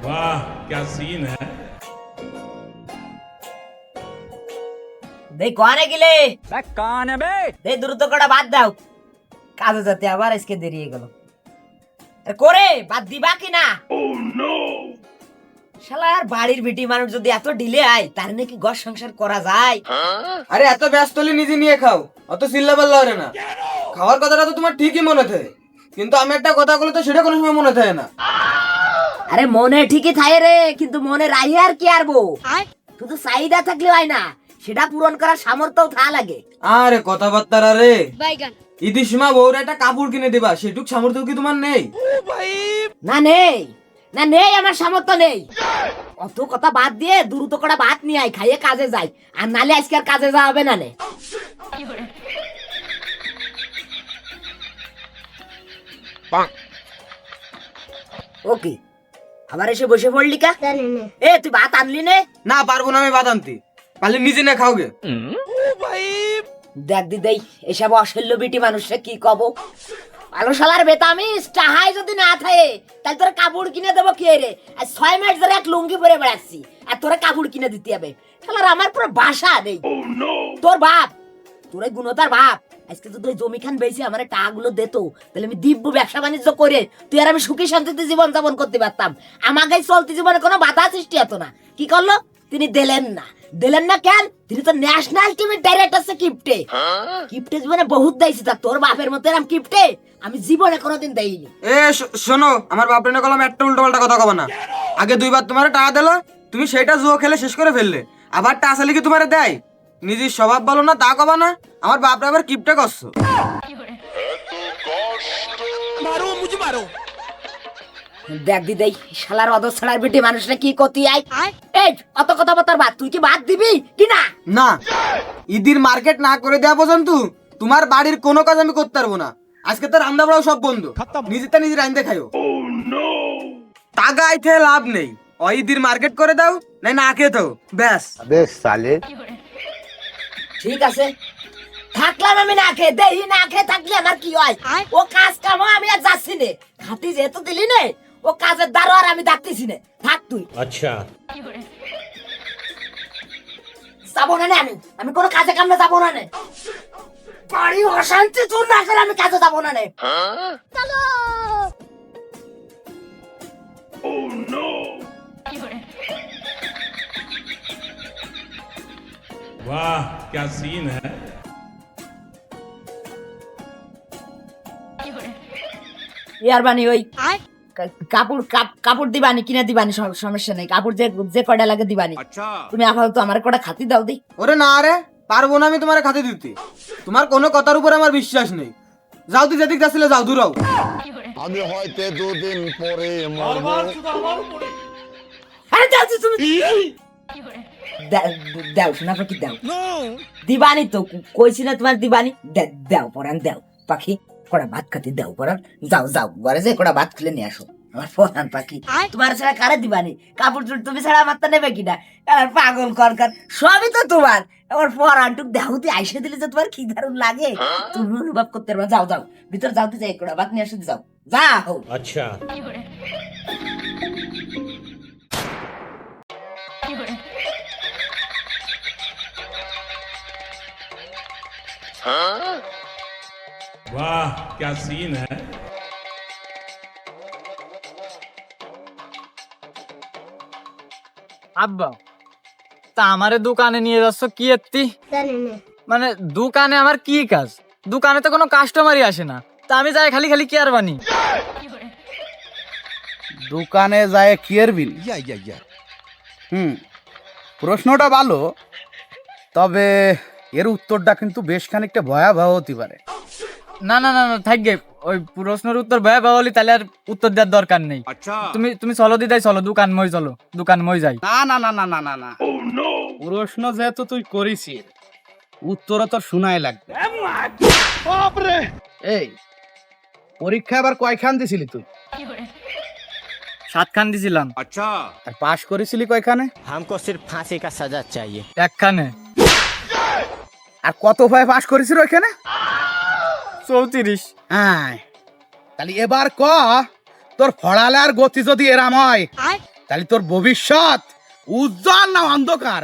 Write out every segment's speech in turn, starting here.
वाह क्या सीन है। দেই কোয়ানে গেলে কান বে দেই দ্রুত কটা বাদ দাও, কাজে যেতে আবার আজকে দেরি হয়ে গেল। আরে করে বাদ দিবা কি না? শালা আর বাড়ির বেটি মানুষ যদি এত ডিলে আয় তার নাকি ঘর সংসার করা যায়? আরে এত ব্যস্ত হলে নিজে নিয়ে খাও, অত চিল্লা পাল্লা হবে না। খাওয়ার কথাটা তো তোমার ঠিকই মনে থাকে, কিন্তু আমি একটা কথা বলে তো সেটা কোনো সময় মনে থাকে না। আরে মনে ঠিকই থাকে রে, কিন্তু মনে রাই আর কি আরবো? শুধু চাহিদা থাকলে হয় না, সেটা পূরণ করার সামর্থ্যও থা লাগে। আরে কথাবার্তা রে, ঈদের সময় বউরা একটা কাপড় কিনে দিবা, সেটুক সামর্থ্য কি তোমার নেই? না নেই, না নেই, আমার সামর্থ্য নেই। অত কথা বাদ দিয়ে দ্রুত কটা ভাত নিয়ে আয়, খাইয়ে কাজে যাই, আর নালে আজকে আর কাজে যাওয়া হবে না নে। ওকে, আবার এসে বসে পড়লি কা? এ তুই ভাত আনলি নে? না পারবো না আমি বাদ আনতে, পারলে নিজে না খাওগে। দেখ দিদেই, এসব অশল্য বিটি মানুষরা কি কব? আলো শালার বেতামি চাহাই যদি না থাকে তাহলে তোরা কাপড় কিনে দেবো কে রে? আর 6 মাস ধরে এক লুঙ্গি পরে বেড়াচ্ছি, আর তোরা কাপড় কিনে দিতে হবে? শালার আমার পুরো বাসা নেই। তোর বাপ, তোর এই গুণতার বাপ আজকে যদি ওই জমি খান বেশি আমার টাকাগুলো দিত, তাহলে আমি দিব্য ব্যবসা বাণিজ্য করে তুই আর আমি সুখী শান্তিতে জীবন যাপন করতে পারতাম। আমাকে চলতি জীবনে কোনো বাধা সৃষ্টি হতো না। কি করলো? তিনি দিলেন না। দিলেন না কেন? তিনি তো ন্যাশনাল টিমের ডাইরেক্টর আছে কিপটে। কিপটে জীবনে বহুত দেইছি, তা তোর বাপের মতো এরকম কিপটে আমি জীবনে কোনোদিন দেইনি। শোনো, আমার বাপ রে কলম একটা উল্টো পাল্টা কথা কবা না। আগে দুইবার তোমার টাকা দিলো, তুমি সেটা জুয়ো খেলে শেষ করে ফেললে, আবার টাকা লিখে তোমার দেয়। নিজের স্বভাব বলো না, তা কবা না। আমার বাপ রে আবার কিপটে করছো। দেখ দিদাই, শালার অদর ছাড়ার বেটি মানুষরা কি করতে আয়? এই অত কথা বতার বাদ, তুই কি বাদ দিবি কি না? না, ঈদের মার্কেট না করে দেওয়া পর্যন্ত তোমার বাড়ির কোনো কাজ আমি করতে পারবো না। আজকে তো রান্না বাড়াও সব বন্ধ, নিজেরটা নিজে রান্ধতে খাইও। টাকা আইতে লাভ নেই, ওই ঈদের মার্কেট করে দাও, নাই না খেয়ে দাও, ব্যাস। ঠিক আছে, থাকলাম আমি না খেয়ে, দেহি না খেয়ে থাকলে আমার কি হয়? ও কাজ কাম আমি আর যাচ্ছি নে, খাতি যেহেতু দিলি নে, ও কাজের দ্বারা আর আমি ডাকতেছি নে, থাক তুই। अच्छा যাবো না নে, আমি কোনো কাজে কামে যাবো না নে। বাড়ি অশান্তি দূর না করে আমি কাজে যাবো না নে। वाह क्या सीन है। ইয়ার বানি ওই কাপড় কাপড় দিবানি, কিনে দিবানি, সমস্যা নেই। কাপড় যে যে কয়টা লাগে দিবানি। তুমি আপাতত আমার কটা খাতি দাও দি। ওরে না রে, পারবো না আমি তোমার খাতে দিতে। তোমার কোনো কথার উপরে আমার বিশ্বাস নেই। যাও, তুই যেদিক যাচ্ছিলে যাও, দূরাও। আমি হয়তো 2 দিন পরে মরবো। আরে যাচ্ছি তুমি দাও শোনা পাখি দাও। দিবানি তো কইছি না তোমার দিবানি। দাও পরান দাও পাখি, কড়া ভাত খাতি দাও পরান। যাও যাও ঘরে যে কড়া ভাত খুলে নিয়ে আসো আমার পরান পাখি। তোমার ছাড়া কারে দিবানি? কাপড় চোপড় তুমি ছাড়া আমার তো নেবে কিনা? কারণ পাগল করকার সবই তো তোমার। আমার পরানটুক দেহুতি আইসে দিলে যে তোমার কি দারুণ লাগে তুমি অনুভব করতে পারবে। যাও যাও ভিতর যাও, তুই যাই কড়া ভাত নিয়ে আসো, যাও যাও। अच्छा वाह क्या सीन है। আব্বা, তা আমারে দোকানে নিয়ে যাচ্ছ কি এত্তি? মানে দোকানে আমার কি কাজ? দোকানে তো কোনো কাস্টমারই আসে না, তা আমি যাই খালি খালি কি আর বানি? দোকানে যায় কিয়ারবিন। প্রশ্নটা ভালো, তবে এর উত্তরটা কিন্তু বেশ খানিকটা ভয়াবহ হতে পারে। না না না না, থাকবে ওই প্রশ্নের উত্তর ভয়াবহ হলি তাহলে আর উত্তর দেওয়ার দরকার নেই। তুমি তুমি চলো দিদাই, চলো দোকান মই, চলো দোকান মই যাই। না না না না না না না, প্রশ্ন যেহেতু তুই করিসিস, উত্তরও তোর শোনাই লাগবে। এই পরীক্ষা এবার কয়খান দিছিলি তুই? 7 খান দিছিলাম। আর পাশ করেছিলি কয়খানে? हमको सिर्फ फांसी का सजा चाहिए। 1 খানে। আর কত ভাই পাশ করেছিল ওইখানে? 34। হ্যাঁ, তাহলে এবার ক তোর ফড়ালে আর গতি যদি এরাম হয় তাহলে তোর ভবিষ্যৎ উজ্জ্বল না অন্ধকার?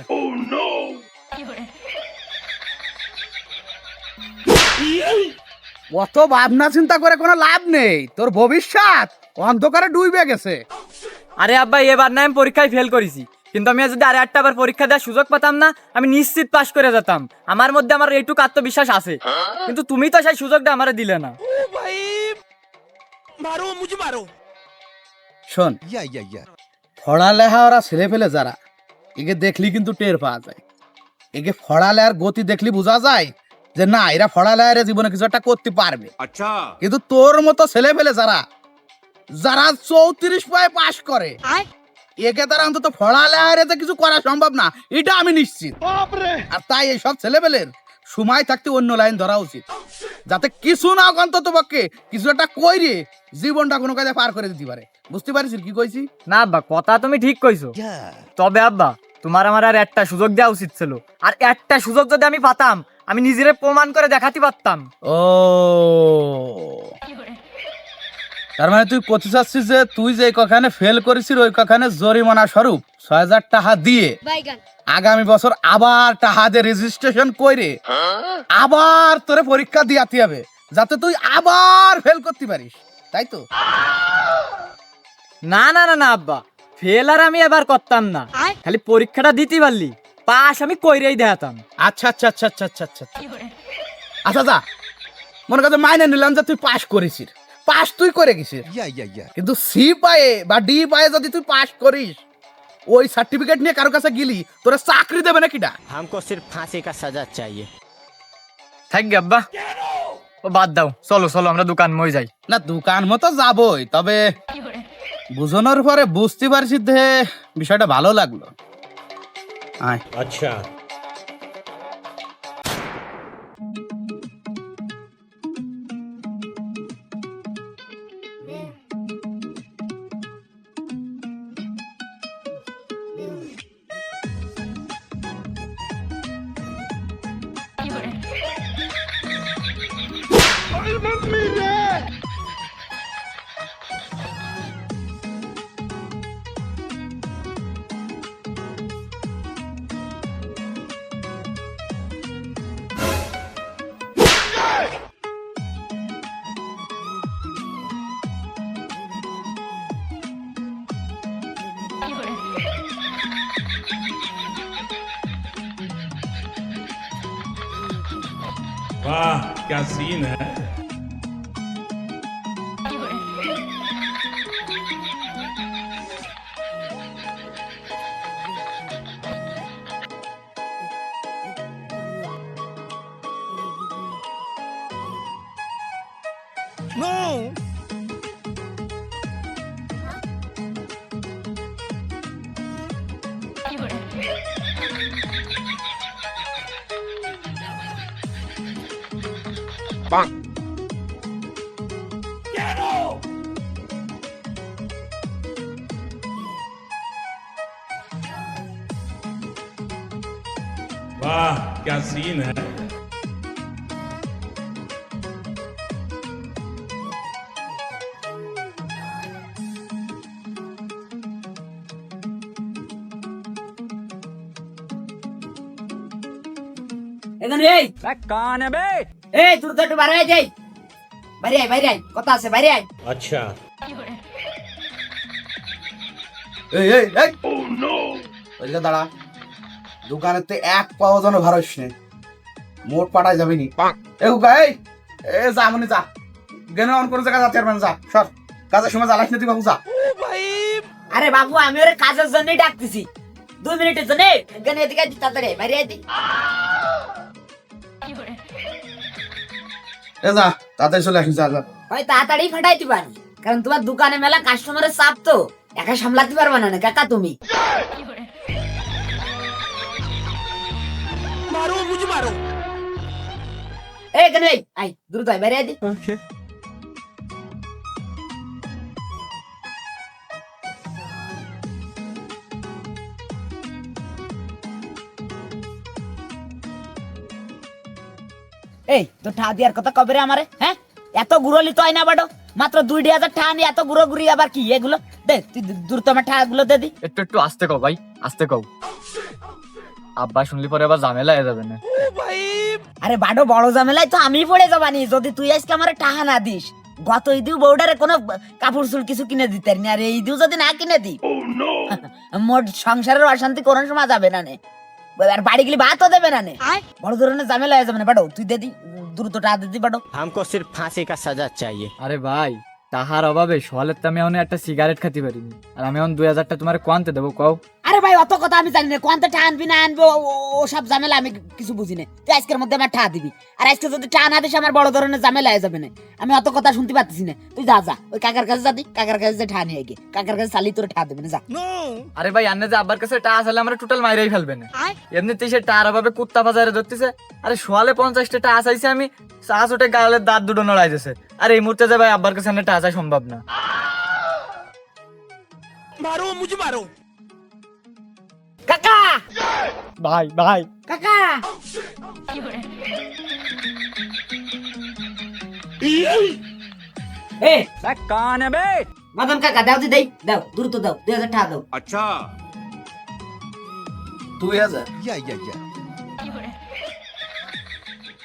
অত ভাবনা চিন্তা করে কোনো লাভ নেই, তোর ভবিষ্যৎ অন্ধকারে ডুবে গেছে। আরে আব্বা, এবার না আমি পরীক্ষায় ফেল করেছি, কিন্তু আমি যদি আরে একটা বার পরীক্ষা দেওয়ার সুযোগ পেতাম না, আমি নিশ্চিত পাশ করে যেতাম। আমার মধ্যে আমার এইটুকু আত্মবিশ্বাস আছে, কিন্তু তুমি তো সেই সুযোগটা আমারে দিলে না। শোন, পড়ালেখা ওরা ছেলে ফেলে যারা, একে দেখলি কিন্তু টের পাওয়া যায়। একে পড়ালেখার গতি দেখলি বোঝা যায় যে না, এরা পড়ালেখার জীবনে কিছু একটা করতে পারবে। আচ্ছা, কিন্তু তোর মতো ছেলে ফেলে যারা যারা 34 পায়ে পাশ করে, একে তারা অন্তত পড়ালেখার কিছু করা সম্ভব না, এটা আমি নিশ্চিত। আর তাই এইসব ছেলে পেলের সময় থাকতে অন্য লাইন ধরা উচিত, যাতে কিছু না হোক অন্তত পক্ষে কিছু একটা কইরে জীবনটা কোনো কাজে পার করে দিতে পারে। বুঝতে পারিস কি কইছি? না আব্বা, কথা তুমি ঠিক কইছো, তবে আব্বা তোমার আমার আর একটা সুযোগ দেওয়া উচিত ছিল। আর একটা সুযোগ যদি আমি পাতাম, আমি নিজেরে প্রমাণ করে দেখাতে পারতাম। ও, তার মানে তুই করতে চাচ্ছিস যে তুই যে কখানে ফেল করেছিস ওই কখানে জরিমানা স্বরূপ ৬,০০০ টাকা দিয়ে আগামী বছর আবার টাকা দিয়ে রেজিস্ট্রেশন করে আবার তোরে পরীক্ষা দিয়াতে হবে, যাতে তুই আবার ফেল করতে পারিস, তাই তো? না না না না আব্বা, ফেল আর আমি এবার করতাম না, খালি পরীক্ষাটা দিতে পারলি পাস আমি কইরেই দেখাতাম। আচ্ছা আচ্ছা আচ্ছা আচ্ছা আচ্ছা আচ্ছা আচ্ছা যা, মনে কথা মাইনে নিলাম যে তুই পাস করেছিস, পাস তুই করে গেছিস, কিন্তু সি পায়ে বা ডি পায়ে যদি তুই পাস করিস, ওই সার্টিফিকেট নিয়ে কারো কাছে গেলি তোরা চাকরি দেবে নাকি? না, हमको सिर्फ फांसी का सजा चाहिए। থাক গে আব্বা, ও বাদ দাও, চলো চলো আমরা দোকান মই যাই। না, দোকান মতো যাবই, তবে বুঝানোর পরে বুঝতে পারছি যে বিষয়টা ভালো লাগলো। আয়। अच्छा वाह क्या सीन है। वाह क्या सीन है। এখানে এই কান বে, এই তুই তো একটু বাইরে আয়, যাই বাইরে আয়, কথা আছে, বাইরে আয়। अच्छा এই এই এই, ওইদিকে দাঁড়া, দোকানেতে এক পাও যেন ভারস নেই, মোট পাঠাই যাবি নি। এ হুকা, এই এ যা, মনে যা, গেনে অন করে জায়গা যা, চেয়ারম্যান যা, সর, কাজের সময় জ্বালাস না তুই বাবু, যা। আরে বাবু, আমি ওরে কাজের জন্যই ডাকতেছি, 2 মিনিটের জন্য। এখানে এদিকে আয়, তাড়াতাড়ি আয়, বাইরে আয়। এ যা, তাড়াতাড়ি চলে আসিস, যা যা। হয় তাড়াতাড়ি ফাটাইতে পারি, কারণ তোমার দোকানে মেলা কাস্টমারের চাপ তো, একা সামলাতে পারবা না কাকা তুমি। এই এখানে আয়, দ্রুত আয়, বাইরে আয় দি। এই তো ঠা দিয়ার কথা কবে রে আমারে? হ্যাঁ, এত গুরলি তো আয় না বাটো, মাত্র 2,000 টাকা নিয়ে এত ঘুরো ঘুরি আবার কি এগুলো? দে তুই দ্রুত আমার টাকাগুলো দে দি। একটু একটু আস্তে কও ভাই, আস্তে কও। আব্বা শুনলি পরে আবার ঝামেলা হয়ে যাবে না। আরে বাডো বড় ঝামেলায় তো আমি পড়ে যাবানি যদি তুই আজকে আমার টাকা না দিস। গত ঈদেও বউডারে কোনো কাপড় চুল কিছু কিনে দিতে পারিনি, আর এই ঈদেও যদি না কিনে দি মোট সংসারের অশান্তি কোন সময় যাবে না নে, আর বাড়ি গেলে ভাতও দেবে না নে, বড় ধরনের ঝামেলা হয়ে যাবে না। বাডো তুই দে দি, দ্রুত টাকা দে দি বাডো। हमको सिर्फ फांसी का सजा चाहिए। আরে ভাই তাহার অভাবে সোয়ালের তো আমি এখন একটা সিগারেট খাতে পারিনি, আর আমি এখন 2,000 টাকা তোমার কোয়ান্তে দেবো কও? আরে ভাই অত কথা আমি জানি না, কোনটা টাকা আনবি না আনবো ও সব ঝামেলা আমি কিছু বুঝি না। তুই আজকের মধ্যে আমার টাকা দিবি, আর আজকে যদি টাকা না দিস আমার বড় ধরনের ঝামেলা হয়ে যাবে না। আমি অত কথা শুনতে পাচ্ছি না, তুই যা যা ওই কাকার কাছে যা দি, কাকার কাছে যে টাকা নিয়ে গিয়ে কাকার কাছে চালি তোর টাকা দেবে না, যা। আরে ভাই আন্নে যে আব্বার কাছে টাকা আসলে আমরা টোটাল মাইরাই ফেলবে না, এমনিতেই সে টাকার অভাবে কুত্তা বাজারে ধরতেছে। আরে সোয়ালে 50 টাকা চাইছে, আমি চা চোটে গালের দাঁত দুটো নড়াই যাচ্ছে। আর এই মুহূর্তে যে ভাই আব্বার কাছে টাকা চাই সম্ভব না। কাকা ভাই ভাই কাকা এ কান বে মদন কাকা দাও দি, দেই দাও দ্রুত দাও, 2,000 টাকা দাও। 2,000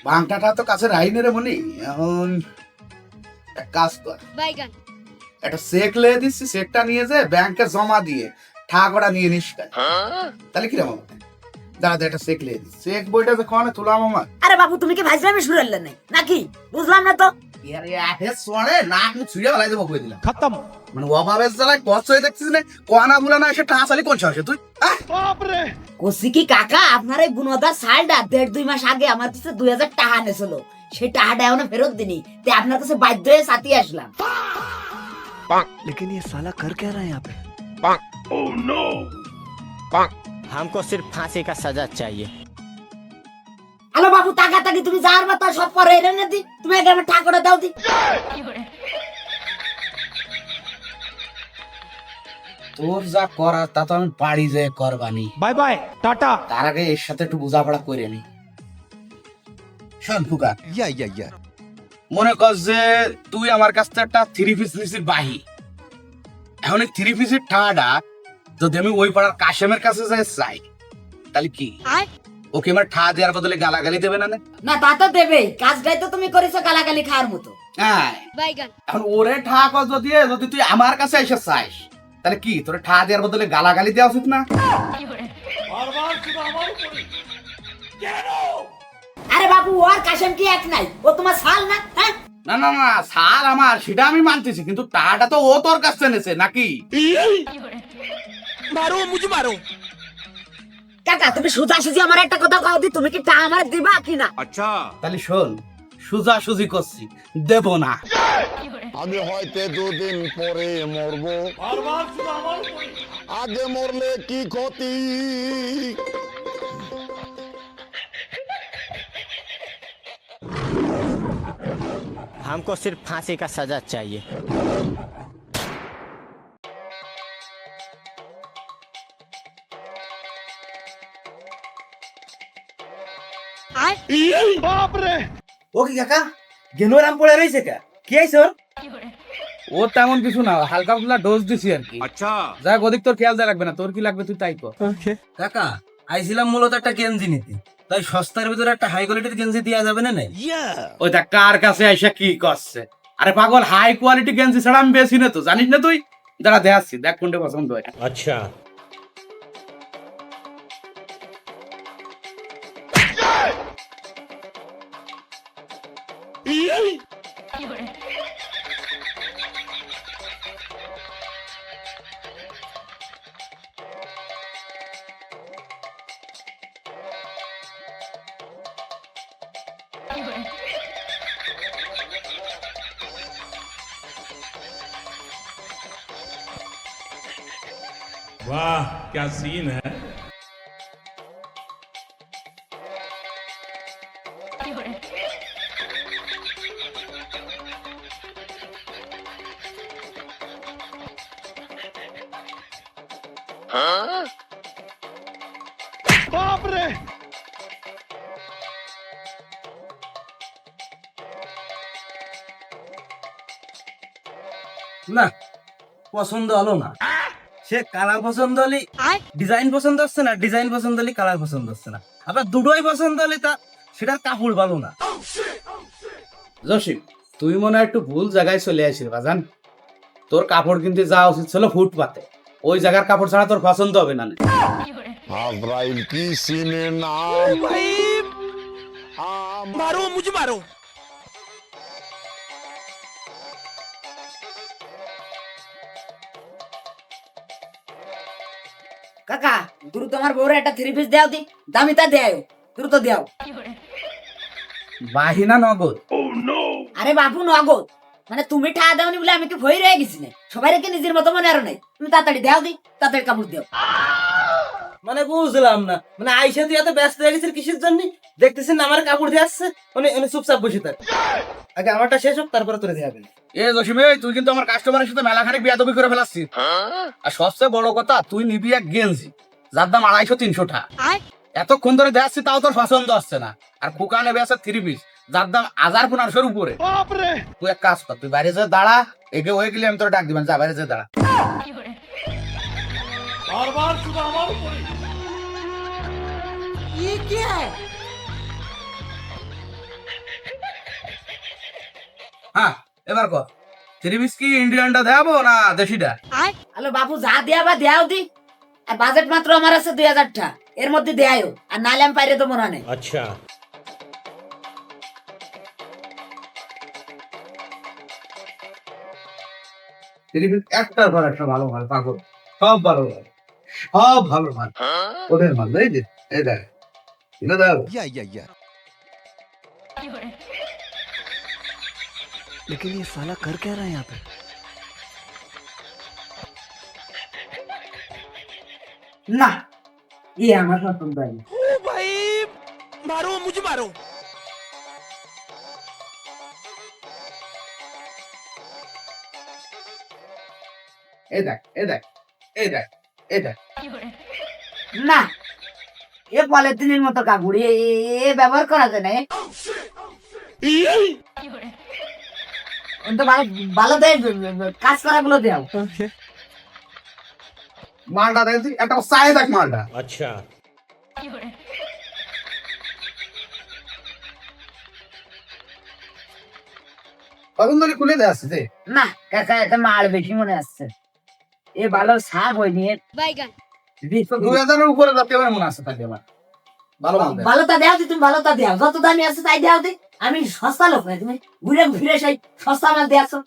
বাংটাটা তো কাছে রাইনে রে মনি। এখন এক কাজ কর, একটা চেক লে দিচ্ছি, চেকটা নিয়ে যে ব্যাংকে জমা দিয়ে টাকাটা নিয়ে নিস। তাহলে কিরকম হবে? দাঁড়া একটা চেক লে দিচ্ছি, চেক বইটা যে কনে তুলাম আমার। আরে বাবু তুমি কি ভাইজলামি শুরু করলেন নাকি? বুঝলাম না তো। মানে অভাবের জ্বালায় কষ্ট হয়ে দেখছিস না, কনা গুলা না এসে টাকা চালি কোন সাহসে তুই? কসি কি কাকা আপনার এই গুণদার সালটা 1.5-2 মাস আগে আমার কাছে 2,000 টাকা এনেছিল, সেই টাকাটা এখনো ফেরত দিনি, তাই আপনার কাছে বাধ্য হয়ে সাথে আসলাম। लेकिन ये साला कर क्या रहा है यहाँ पे? हमको सिर्फ फांसी का सजा चाहिए। হ্যালো বাবু টাকা টাকি তুমি যার মতো সব পরে এনে দি, তুমি আগে আমার টাকাটা দাও দি। তোর যা করার তা তো আমি বাড়ি যেয়ে করবানি। Bye bye Tata. তার আগে এর সাথে একটু বোঝাপড়া করে নি। শোন ফুকা, মনে কর যে তুই আমার কাছ থেকে একটা 3 পিস নিছিস বাহি। এখন এই 3 পিসের টাকাটা যদি আমি ওই পাড়ার কাশেমের কাছে যাই চাই, তাহলে কি ওকে আমার ঠা দেওয়ার বদলে গালাগালি দেবে না? না তা তো দেবেই, কাজটাই তো তুমি করেছো গালাগালি খাওয়ার মতো। হ্যাঁ, এখন ওরে ঠা কত দিয়ে যদি তুই আমার কাছে এসে চাইস, তাহলে কি তোর ঠা দেওয়ার বদলে গালাগালি দেওয়া উচিত না? আরে বাবু ওর কাশেম কি এক নাই, ও তোমার সাল না? হ্যাঁ না না না, সার আমার সেটা আমি মানতেছি, কিন্তু টাকাটা তো ও তোর কাছে এনেছে নাকি? কাকা তুমি সোজাসুজি আমার একটা কথা কও দি, তুমি কি টাকা আমার দিবা কি না? তাহলে শোন, সুজাসুজি করছি, দেব না। আমি হয়তো 2 দিন পরে মরবো, আগে মরলে কি ক্ষতি? हमको सिर्फ फांसी का सजा चाहिए। ও কি কাকা গেনোরাম পড়ে রইছে কা? কি আইছে ওর? ও তেমন কিছু না, হালকা ফুলকা ডোজ দিছি আর কি। আচ্ছা যাক, ওদিক তোর খেয়াল দেওয়া লাগবে না, তোর কি লাগবে তুই তাই কর। কাকা আইছিলাম মূলত একটা গেঞ্জি নিতে, তাই সস্তার ভিতরে একটা হাই কোয়ালিটির গেঞ্জি দেওয়া যাবে না? ওই দেখ কার কাছে আইসা কি করছে। আরে পাগল, হাই কোয়ালিটি গেঞ্জি ছাড়া আমি বেশি না, তো জানিস না তুই? দাঁড়া দেখাচ্ছি, দেখ কোনটা পছন্দ হয়। अच्छा वाह क्या सीन है। না পছন্দ হলো না। সে কালার পছন্দ হলি ডিজাইন পছন্দ হচ্ছে না, ডিজাইন পছন্দ হলি কালার পছন্দ হচ্ছে না, আবার দুটোই পছন্দ হলি তা সেটার কাপড় ভালো না। জসিম, তুই মনে হয় একটু ভুল জায়গায় চলে আসিস বাজান। তোর কাপড় কিনতে যাওয়া উচিত ছিল ফুটপাতে, ওই জায়গার কাপড় ছাড়া তোর পছন্দ হবে না। আজরাইল কি সিনে নাম मारो मुझे मारो। কাকা দ্রুত আমার বউরে একটা 3 পিস দেও দি, দামিটা দেও, দ্রুত দেও। বাহিনা নগদ। আরে বাবু নগদ মানে তুমি ঠা দাওনি বলে আমি কি ভয় রয়ে গেছি না, সবাই রেখে নিজের মতো মনে আর নাই, তুমি তাড়াতাড়ি দেও দি, তাড়াতাড়ি কাপড় দেও। মানে বুঝলাম না, মানে আইসা তুই এত ব্যস্ত হয়ে গেছিস কিসের জন্য? দেখতেছিস না আমার কাপড় দিয়ে আসছে, মানে এনে চুপচাপ বসে থাক, আগে আমারটা শেষ হোক তারপরে তোরে দিয়ে যাবেন। এ জসিম, তুই কিন্তু আমার কাস্টমারের সাথে মেলাখানিক বিয়াদবি করে ফেলাচ্ছিস। আর সবচেয়ে বড় কথা, তুই নিবি এক গেঞ্জি যার দাম 250-300 টাকা, এতক্ষণ ধরে দেখাচ্ছি তাও তোর পছন্দ আসছে না। আর খোকা নেবে আছে 3 পিস যার দাম 1500-1500 উপরে। তুই এক কাজ কর, তুই বাইরে যা দাঁড়া, একে হয়ে গেলে আমি তোর ডাক দিবেন, যা বাইরে যা দাঁড়া। बार बार सुबह हमारे ऊपर কি কি হ্যাঁ এবার কর, 3 পিস কি ইন্ডিয়ানটা দেখাবো না দেশিটা? হ্যালো বাবু, যা দেয়া বা দেও দি, আর বাজেট মাত্র আমার আছে 2000 টাকা, এর মধ্যে দেয়াও, আর নালে আমি পাইরে তো মনে নেই। अच्छा 3 পিস একটার পর একটা ভালো মাল পাগল, সব ভালো মাল, সব ভালো মাল, ওদের মাল। এই যে এই দেখ, এটা দেখ। लेकिन ये साला कर क्या रहा है यहाँ पे? না ইয়ে আমার পছন্দ হয়নি। ओ भाई मारो मुझे मारो। এই দেখ এই দেখ এই দেখ এই দেখ। না এ পলিথিনের মতো কাপড়, এ ব্যবহার করা যায় না। তো ভালো ভালো দেয়, কাজ করা গুলো দেও। মালটা দেখ, একটা চায়ে দেখ মালটা। अच्छा পছন্দ হলে খুলে দেয় আসছে যে। না কাকা, এটা মাল বেশি মনে আসছে, এ ভালো সাপ হয়নি। 2000-এর উপরে যাতে আমার মনে আছে তাকে আমার ভালো মাল দেয়। ভালোটা দেও দি, তুমি ভালোটা দেও, যত দামি আছে তাই দেও দি। আমি সস্তা লোক না, তুমি ঘুরে ফিরে সেই সস্তা মাল দিয়ে আসো।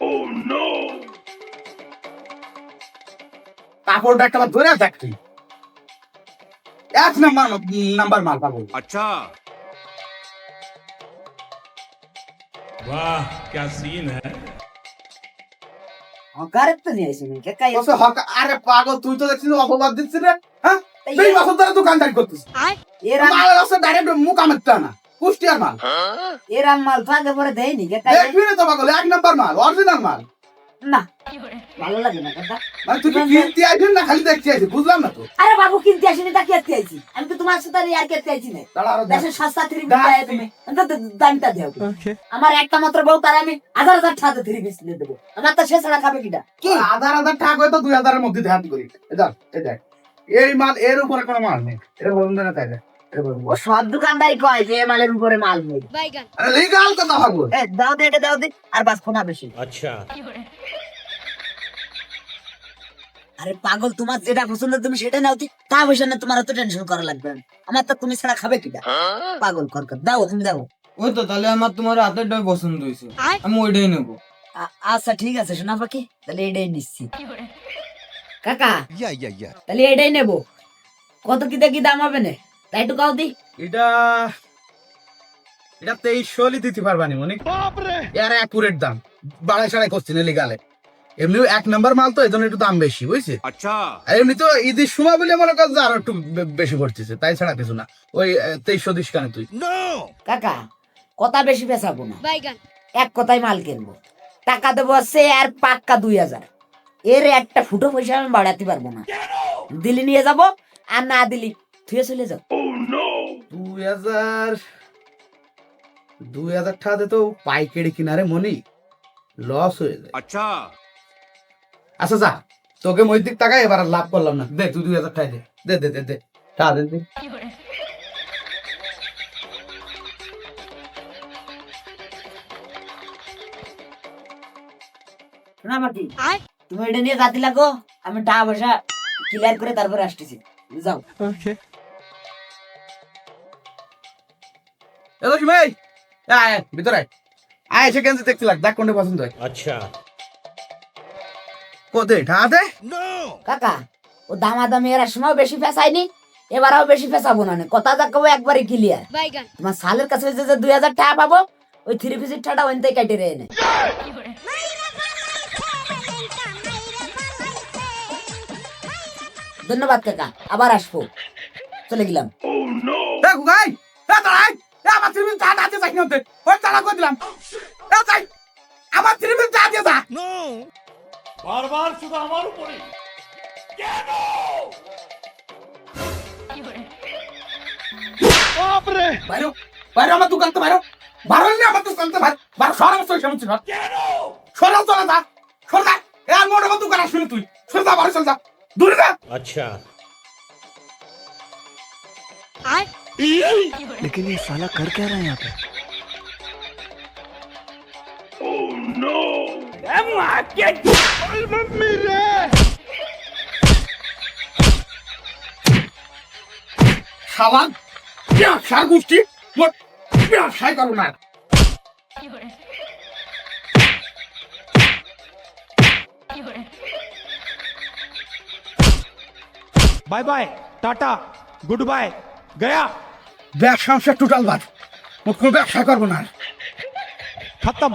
কাপড়টা একটা ধরে দেখ তুই, 1 নাম্বার মাল পাবো। अच्छा वाह क्या सीन है। অকারের তো নিয়ে আসি কাকা। বসে হক, আরে পাগল তুই তো দেখছিস অপবাদ দিচ্ছিস রে, হ্যাঁ? তুই বছর ধরে দোকানদারি করছিস, এরা মাল আছে ডাইরেক্ট মুখ আমেরটা না, কুষ্টিয়ার মাল। এরা মাল ফাঁকে পরে দেয়নি কাকা। দেখবি না তো পাগল, 1 নাম্বার মাল, অরিজিনাল মাল। না ভালো লাগে না কাকা। মানে তুই কি কিনতে আইছিস না খালি দেখতে আইছিস, বুঝলাম না তো। আরে বাবু, কিনতে আসিনি তা কেতে আইছি, আমি তো তোমার সাথে আর কেতে আইছি না। দাঁড়া আরো দেখ। দেশের সস্তা 3 পিস দেয় তুমি, আমি তো দামটা দেও। আমার একটা মাত্র বউ, তার আমি 1000 টাকা 3 পিস দিয়ে দেবো, আমার তো সে ছাড়া খাবে কিটা? কি 1000 টাকা হয়তো 2000-এর মধ্যে ধ্যান করি। এই দেখ এই দেখ, এই মাল এর উপরে কোনো মাল নেই, এটা বলুন না তাই দেখ। ও সব দোকানদারি কয় যে এ মালের উপরে মাল নেই। আরে লিগাল কথা ভাবো। এ দাও দে, এটা দাও দে, আর বাস ফোনা বেশি। अच्छा আরে পাগল, তোমার যেটা পছন্দ তুমি সেটা নাও দি, তা বসে না, তোমার তো টেনশন করা লাগবে না। আমার তো তুমি ছাড়া খাবে কিটা? পাগল করকর দাও, তুমি দাও। ওই তো তাহলে আমার তোমার হাতেরটাই পছন্দ হয়েছে, আমি ওইটাই নেবো। আচ্ছা ঠিক আছে সোনা পাখি, তাহলে এটাই নিচ্ছি। কাকা তাহলে এটাই নেবো, কত কি দেখি দাম হবে না, তাই একটু কাও দি। এটা 2300 দিতে পারবানি মনে, এর অ্যাকুরেট দাম, বাড়াই সাড়াই করছি না লিগালে। এমনি 1 নাম্বার মাল তো, এই জন্য একটু দাম বেশি বুঝছে। अच्छा আর এমনি তো ঈদের সময় বলে মনে কর যে আরো একটু বেশি পড়তেছে, তাই ছাড়া কিছু না। ওই 2300 দিস কেন তুই? কাকা কথা বেশি পেছাবো না, এক কথায় মাল কিনবো, টাকা দেবো আছে আর পাক্কা 2000। এর একটা ফুটো পয়সা আমি বাড়াতে পারবো না, দিলি নিয়ে যাব, আর না দিলি থুয়ে চলে যাও। 2000 টাকা দে তো পাইকারি কিনারে মনি লস হয়ে যায়। अच्छा আচ্ছা যা, তোকে মই দিক টাকা এবার আর লাভ করলাম না। দে তুই 2000 টাকা দে, দে দে দে দে টাকা দে দে। শোনা মাটি, তুমি এটা নিয়ে যাতে লাগো, আমি টাকা পয়সা ক্লিয়ার করে তারপরে আসতেছি। যাও। এ লক্ষ্মী ভাই, আয় ভিতরে আয়। আয় এসে গেঞ্জি দেখতে লাগ, দেখ কোনটা পছন্দ হয়। अच्छा কোদে টাকা দে। কাকা, ও দামাদামি এর সময় বেশি ফেসায়নি, এবারও বেশি ফেসাবো না। কথা যা কবে একবারে ক্লিয়ার। তোমার সালের কাছে যে 2000 টাকা পাবো, ওই 3 পিসের টাকা ওইতে কেটে রে এনে। ধন্যবাদ কাকা, আবার আসবো। চলে গেলাম। এ গুগাই, এ দাঁড়াই, এ আমার 3 মিনিট টাকা দিয়ে যাই না ওতে। ওই টাকা কই দিলাম। এ যাই, আমার 3 মিনিট টাকা দিয়ে যা। বারবার শুধু আমার উপরে কেন? বাপরে, বাইরো, বাইরো আমার দোকান তো বাইরো। বারো নি আমার দোকান তো বাইরো। বারো সর আমার সই সমস্যা সর। কেন? সরাও চলে যা, সর যা। এ আর মোর আমার দোকান আসবি তুই। সর যা, বারো চল যা। দূরে যা। अच्छा लेकिन ये साला कर क्या रहा है यहाँ पे? শালা ব্যবসার গোষ্ঠী মোর ব্যবসায় করো না। Bye bye, tata, good bye, गया, ব্যবসা টোটাল বাদ, মোর কোনো ব্যবসা করবো না। खत्म।